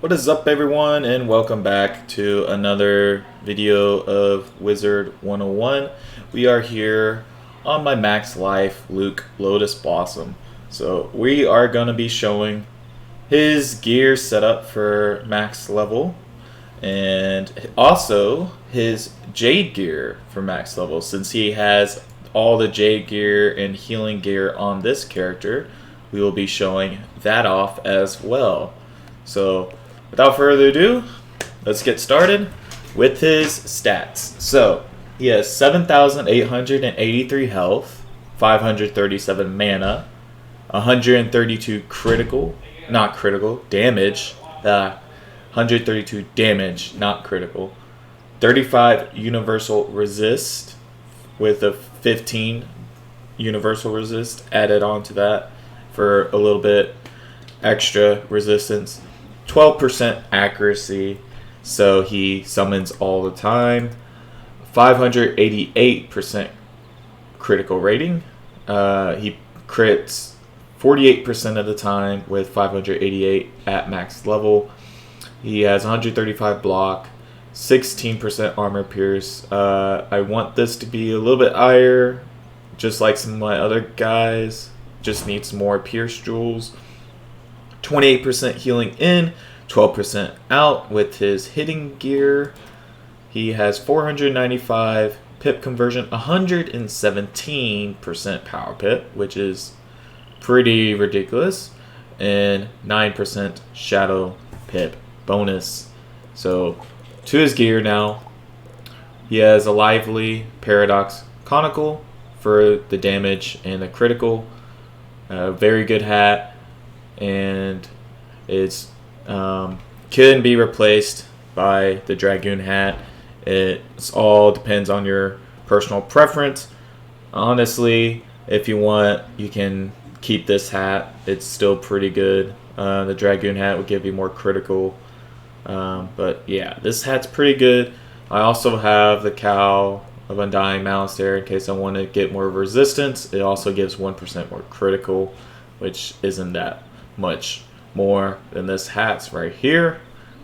What is up, everyone, and welcome back to another video of Wizard101. We are here on my max life Luke Lotusblossom. So we are going to be showing his gear setup for max level and also his Jade gear for max level, since he has all the Jade gear and healing gear on this character. We will be showing that off as well. So without further ado, let's get started with his stats. So he has 7,883 health, 537 mana, 132 critical, not critical, damage, 132 damage, not critical, 35 universal resist with a 15 universal resist added onto that for a little bit extra resistance. 12% accuracy, so he summons all the time. 588% critical rating. He crits 48% of the time with 588 at max level. He has 135 block, 16% armor pierce. I want this to be a little bit higher, just like some of my other guys. Just needs more pierce jewels. 28% healing in, 12% out with his hitting gear. He has 495 pip conversion, 117% power pip, which is pretty ridiculous, and 9% shadow pip bonus. So to his gear now, he has a lively paradox conical for the damage and the critical. Very good hat. And it's can be replaced by the Dragoon hat. It's all depends on your personal preference. Honestly, if you want, you can keep this hat. It's still pretty good. The Dragoon hat would give you more critical, but yeah, this hat's pretty good. I also have the Cow of Undying Malice there in case I want to get more resistance. It also gives 1% more critical, which isn't that much more than this hat's right here,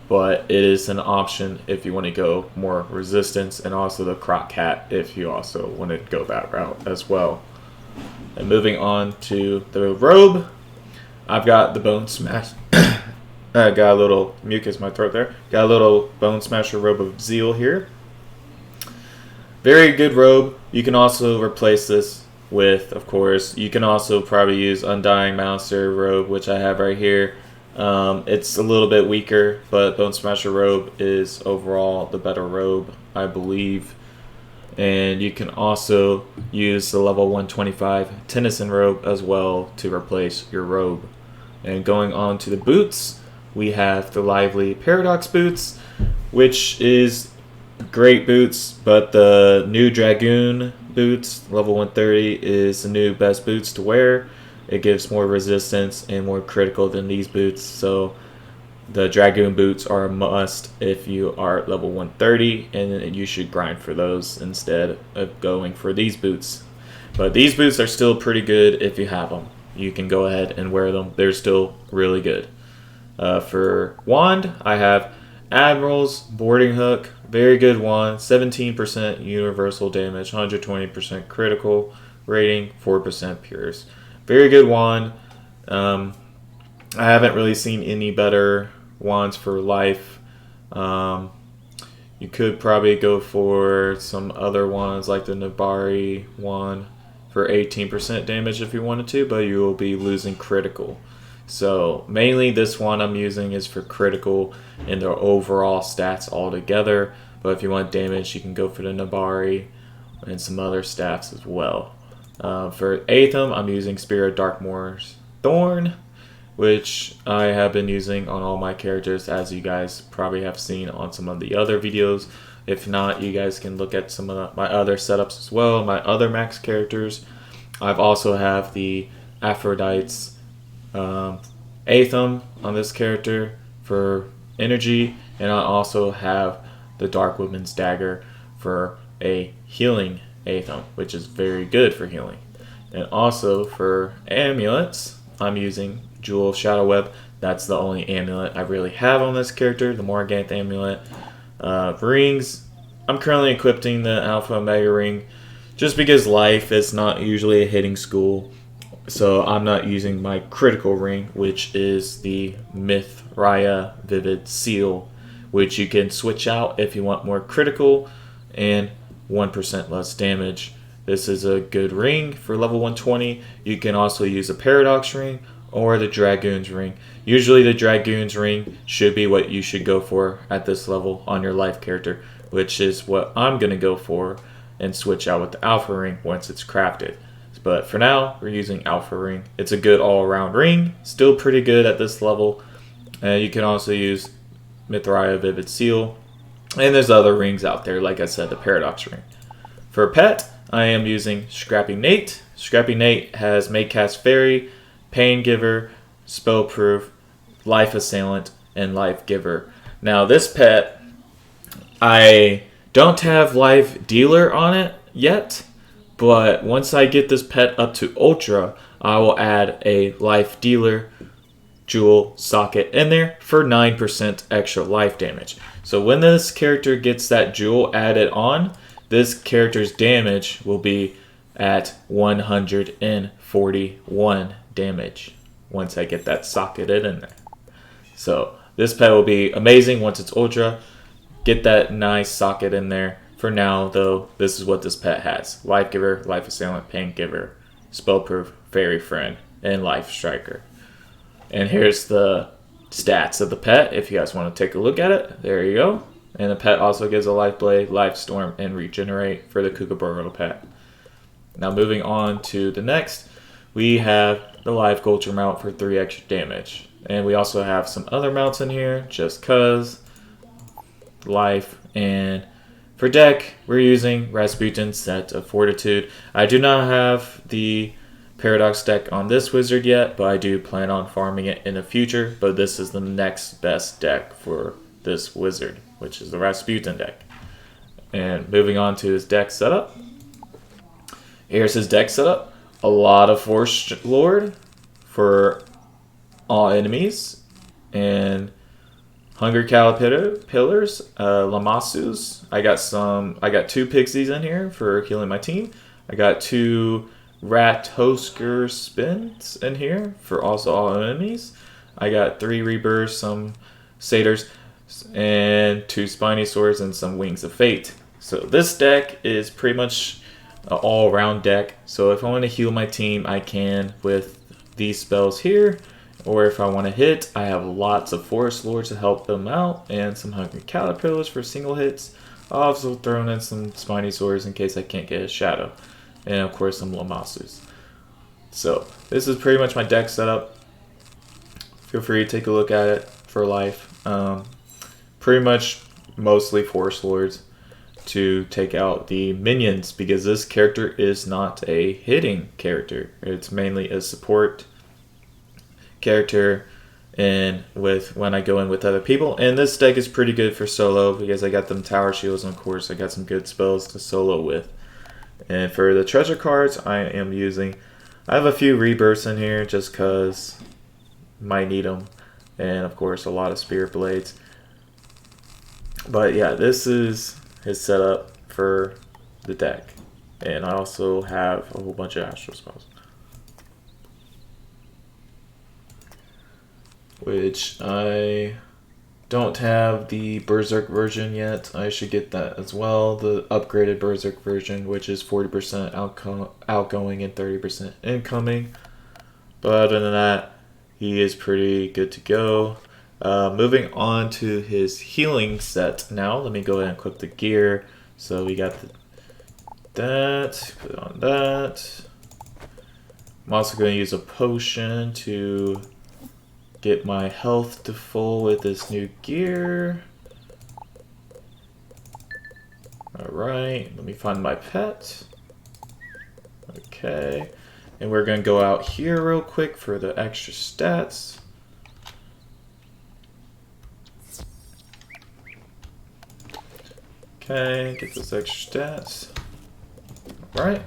but it is an option if you want to go more resistance, and also the Croc hat if you also want to go that route as well. And moving on to the robe, I've got the Bone Smash. I got a little mucus in my throat there. Got a little Bone Smasher robe of Zeal here. Very good robe. You can also replace this with, of course, you can also probably use Undying Malice robe, which I have right here. It's a little bit weaker, but Bone Smasher robe is overall the better robe, I believe. And you can also use the level 125 Tennyson robe as well to replace your robe. And going on to the boots, we have the Lively Paradox boots, which is great boots, but the new Dragoon boots, level 130, is the new best boots to wear. It gives more resistance and more critical than these boots, so the Dragoon boots are a must if you are at level 130, and you should grind for those instead of going for these boots. But these boots are still pretty good if you have them. You can go ahead and wear them. They're still really good. For wand, I have Admiral's Boarding Hook. Very good wand. 17% universal damage, 120% critical rating, 4% pierce. Very good wand. I haven't really seen any better wands for life. You could probably go for some other wands like the Nabari wand for 18% damage if you wanted to, but you will be losing critical. So mainly this one I'm using is for critical and their overall stats altogether. But if you want damage, you can go for the Nabari and some other staffs as well. For Aetham, I'm using Spirit Darkmoor's Thorn, which I have been using on all my characters, as you guys probably have seen on some of the other videos. If not, you guys can look at some of my other setups as well, my other max characters. I've also have the Aphrodite's Aetham on this character for energy, and I also have the Dark Woman's Dagger for a healing Aetham, which is very good for healing. And also for amulets, I'm using Jewel of Shadow Web That's the only amulet I really have on this character, the Morganth amulet. Rings, I'm currently equipping the Alpha Omega ring just because life is not usually a hitting school. So I'm not using my critical ring, which is the Mithraya Vivid Seal, which you can switch out if you want more critical and 1% less damage. This is a good ring for level 120. You can also use a Paradox ring or the Dragoon's ring. Usually the Dragoon's ring should be what you should go for at this level on your life character, which is what I'm going to go for and switch out with the Alpha ring once it's crafted. But for now, we're using Alpha ring. It's a good all-around ring, still pretty good at this level. You can also use Mithraya Vivid Seal. And there's other rings out there, like I said, the Paradox ring. For pet, I am using Scrappy Nate. Scrappy Nate has Maycast Fairy, Pain Giver, Spellproof, Life Assailant, and Life Giver. Now this pet, I don't have Life Dealer on it yet, but once I get this pet up to Ultra, I will add a Life Dealer jewel socket in there for 9% extra life damage. So when this character gets that jewel added on, this character's damage will be at 141 damage once I get that socketed in there. So this pet will be amazing once it's Ultra. Get that nice socket in there. For now, though, this is what this pet has. Life Giver, Life Assailant, Pain Giver, Spellproof, Fairy Friend, and Life Striker. And here's the stats of the pet if you guys want to take a look at it. There you go. And the pet also gives a Life Blade, Life Storm, and Regenerate for the Kookaburra pet. Now moving on to the next, we have the Life Culture mount for 3 extra damage. And we also have some other mounts in here, just cuz, Life, and for deck, we're using Rasputin's Set of Fortitude. I do not have the Paradox deck on this wizard yet, but I do plan on farming it in the future. But this is the next best deck for this wizard, which is the Rasputin deck. And moving on to his deck setup. Here's his deck setup. A lot of Force Lord for all enemies. And Hunger Caterpillars, Lamasus. I got 2 Pixies in here for healing my team. I got 2 Rathosker Spins in here for also all enemies. I got 3 Rebirths, some Satyrs, and 2 Spiny Swords and some Wings of Fate. So this deck is pretty much an all-around deck. So if I want to heal my team, I can with these spells here. Or if I want to hit, I have lots of Forest Lords to help them out, and some Hungry Caterpillars for single hits. I've also thrown in some Spiny Swords in case I can't get a Shadow. And of course some Lamasus. So this is pretty much my deck setup. Feel free to take a look at it for life. Pretty much mostly Forest Lords to take out the minions, because this character is not a hitting character. It's mainly a support character, and with when I go in with other people. And this deck is pretty good for solo because I got them tower shields, and of course I got some good spells to solo with. And for the treasure cards, I have a few rebirths in here just cause might need them, and of course a lot of spirit blades. But yeah, this is his setup for the deck, and I also have a whole bunch of astral spells, which I don't have the Berserk version yet. I should get that as well. The upgraded Berserk version, which is 40% outgoing and 30% incoming. But other than that, he is pretty good to go. Moving on to his healing set now. Let me go ahead and equip the gear. So we got that. Put it on that. I'm also going to use a potion to get my health to full with this new gear. Alright, let me find my pet. Okay, and we're going to go out here real quick for the extra stats. Okay, get those extra stats. Alright,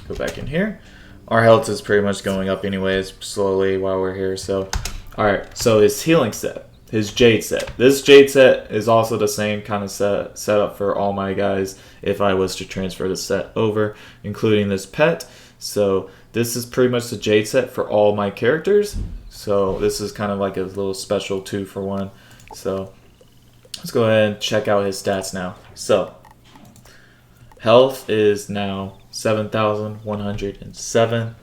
go back in here. Our health is pretty much going up anyways, slowly while we're here, so Alright, so his healing set, his Jade set. This Jade set is also the same kind of setup for all my guys if I was to transfer the set over, including this pet. So this is pretty much the Jade set for all my characters. So this is kind of like a little special 2-for-1. So let's go ahead and check out his stats now. So health is now 7,107.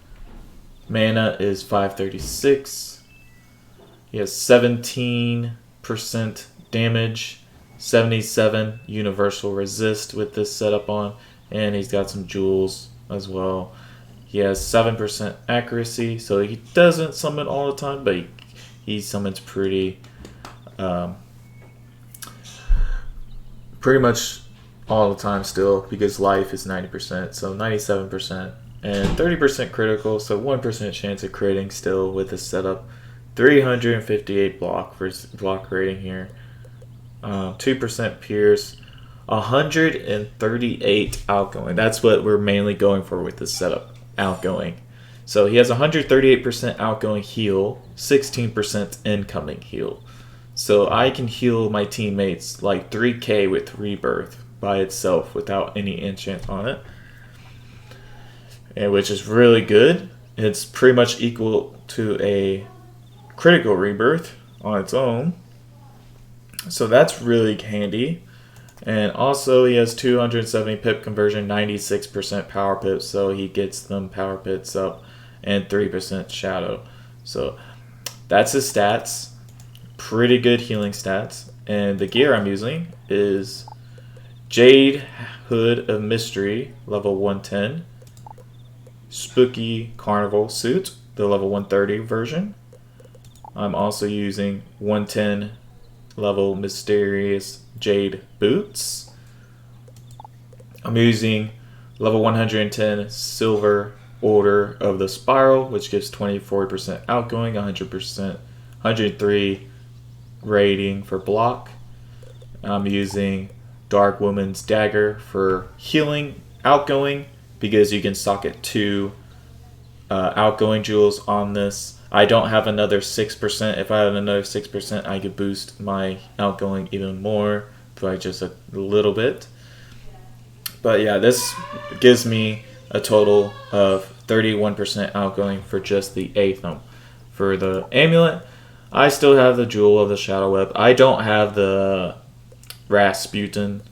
Mana is 536. He has 17% damage, 77 universal resist with this setup on, and he's got some jewels as well. He has 7% accuracy, so he doesn't summon all the time, but he summons pretty much all the time still, because life is 90%, so 97%, and 30% critical, so 1% chance of critting still with this setup. 358 block rating here, 2% pierce, 138 outgoing. That's what we're mainly going for with this setup, outgoing. So he has 138% outgoing heal, 16% incoming heal. So I can heal my teammates like 3k with Rebirth by itself without any enchant on it, and which is really good. It's pretty much equal to a critical Rebirth on its own, so that's really handy. And also he has 270 pip conversion, 96% power pips, so he gets them power pips up, and 3% shadow. So that's his stats, pretty good healing stats. And the gear I'm using is Jade Hood of Mystery, level 110, Spooky Carnival Suit, the level 130 version. I'm also using 110 level Mysterious Jade Boots. I'm using level 110 Silver Order of the Spiral, which gives 24% outgoing, 100%, 103 rating for block. I'm using Dark Woman's Dagger for healing outgoing, because you can socket 2 outgoing jewels on this. I don't have another 6%. If I had another 6%, I could boost my outgoing even more by just a little bit. But yeah, this gives me a total of 31% outgoing for just the Aetham. For the amulet, I still have the Jewel of the Shadow Web. I don't have the Rasputin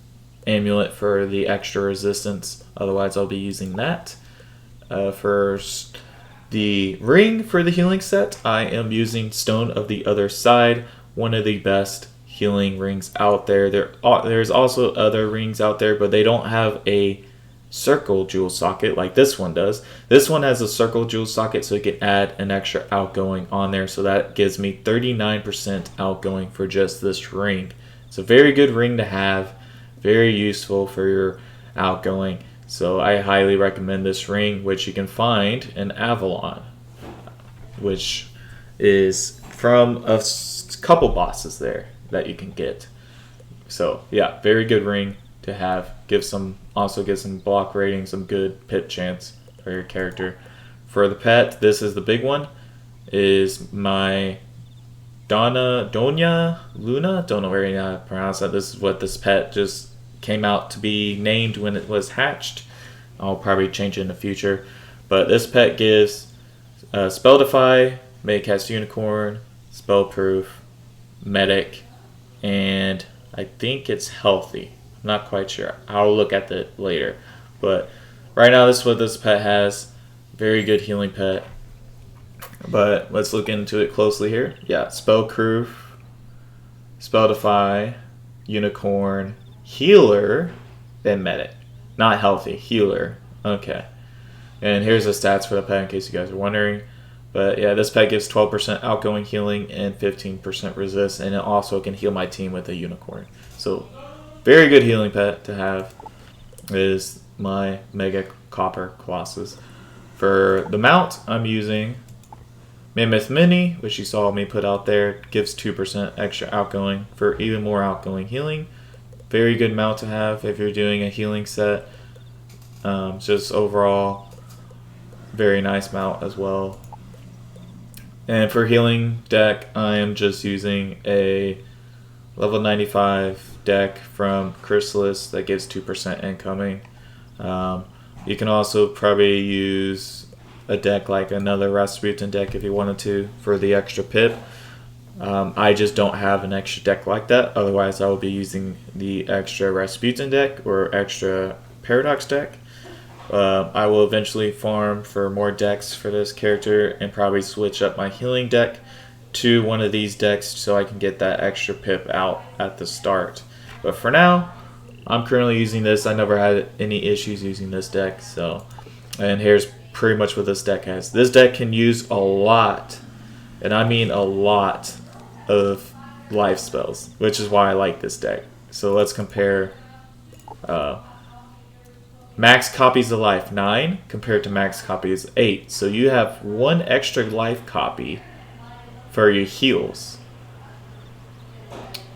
amulet for the extra resistance. Otherwise, I'll be using that. First, the ring for the healing set, I am using Stone of the Other Side, one of the best healing rings out there. There's also other rings out there, but they don't have a circle jewel socket like this one does. This one has a circle jewel socket, so you can add an extra outgoing on there. So that gives me 39% outgoing for just this ring. It's a very good ring to have, very useful for your outgoing. So I highly recommend this ring, which you can find in Avalon, which is from a couple bosses there that you can get. So yeah, very good ring to have. Also gives some block rating, some good pip chance for your character. For the pet, this is the big one, is my Doña Luna. Don't know very how to pronounce that. This is what this pet just came out to be named when it was hatched. I'll probably change it in the future. But this pet gives Spell Defy, May Cast Unicorn, Spell Proof, Medic, and I think it's Healthy. I'm not quite sure. I'll look at it later. But right now, this is what this pet has. Very good healing pet. But let's look into it closely here. Yeah, Spell Proof, Spell Defy, Unicorn, Healer, then Medic. Not Healthy, Healer. Okay. And here's the stats for the pet in case you guys are wondering. But yeah, this pet gives 12% outgoing healing and 15% resist, and it also can heal my team with a Unicorn. So very good healing pet to have is my Mega Copper Colossus. For the mount, I'm using Mammoth Mini, which you saw me put out there. Gives 2% extra outgoing for even more outgoing healing. Very good mount to have if you're doing a healing set. Just overall, very nice mount as well. And for healing deck, I am just using a level 95 deck from Chrysalis that gives 2% incoming. You can also probably use a deck like another Rasputin deck if you wanted to for the extra pip. I just don't have an extra deck like that. Otherwise, I will be using the extra Rasputin deck or extra Paradox deck. I will eventually farm for more decks for this character and probably switch up my healing deck to one of these decks so I can get that extra pip out at the start. But for now, I'm currently using this. I never had any issues using this deck. And here's pretty much what this deck has. This deck can use a lot, and I mean a lot, of life spells, which is why I like this deck. So let's compare max copies of life 9 compared to max copies 8. So you have 1 extra life copy for your heals,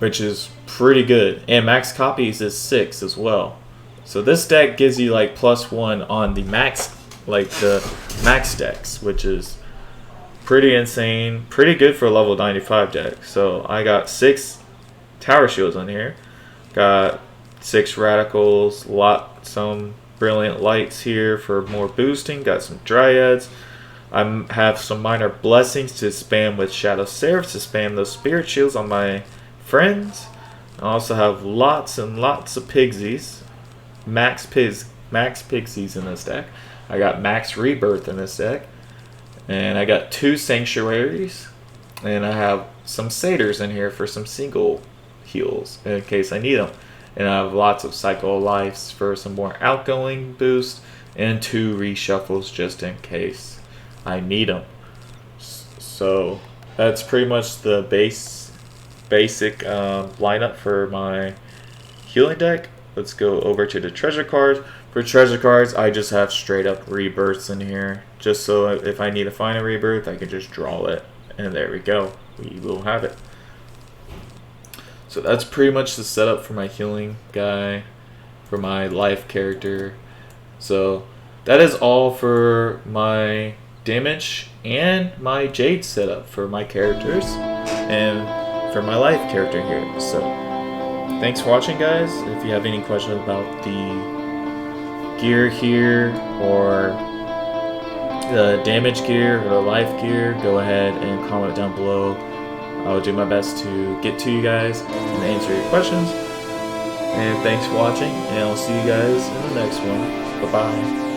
which is pretty good. And max copies is 6 as well. So this deck gives you like +1 on the max, like the max decks, which is pretty insane, pretty good for a level 95 deck. So I got 6 tower shields on here, got 6 radicals, some brilliant lights here for more boosting, got some dryads. I have some minor blessings to spam with shadow seraphs to spam those spirit shields on my friends. I also have lots and lots of pigsies, max pigsies in this deck. I got max rebirth in this deck. And I got 2 sanctuaries, and I have some satyrs in here for some single heals in case I need them. And I have lots of cycle of lives for some more outgoing boost, and 2 reshuffles just in case I need them. So that's pretty much the basic lineup for my healing deck. Let's go over to the treasure cards. For treasure cards, I just have straight up rebirths in here, just so if I need to find a rebirth, I can just draw it, and there we go. We will have it. So that's pretty much the setup for my healing guy, for my life character. So that is all for my damage and my jade setup for my characters and for my life character here. So thanks for watching, guys. If you have any questions about the gear here or the damage gear or the life gear, go ahead and comment down below. I'll do my best to get to you guys and answer your questions. And thanks for watching, and I'll see you guys in the next one. Bye bye.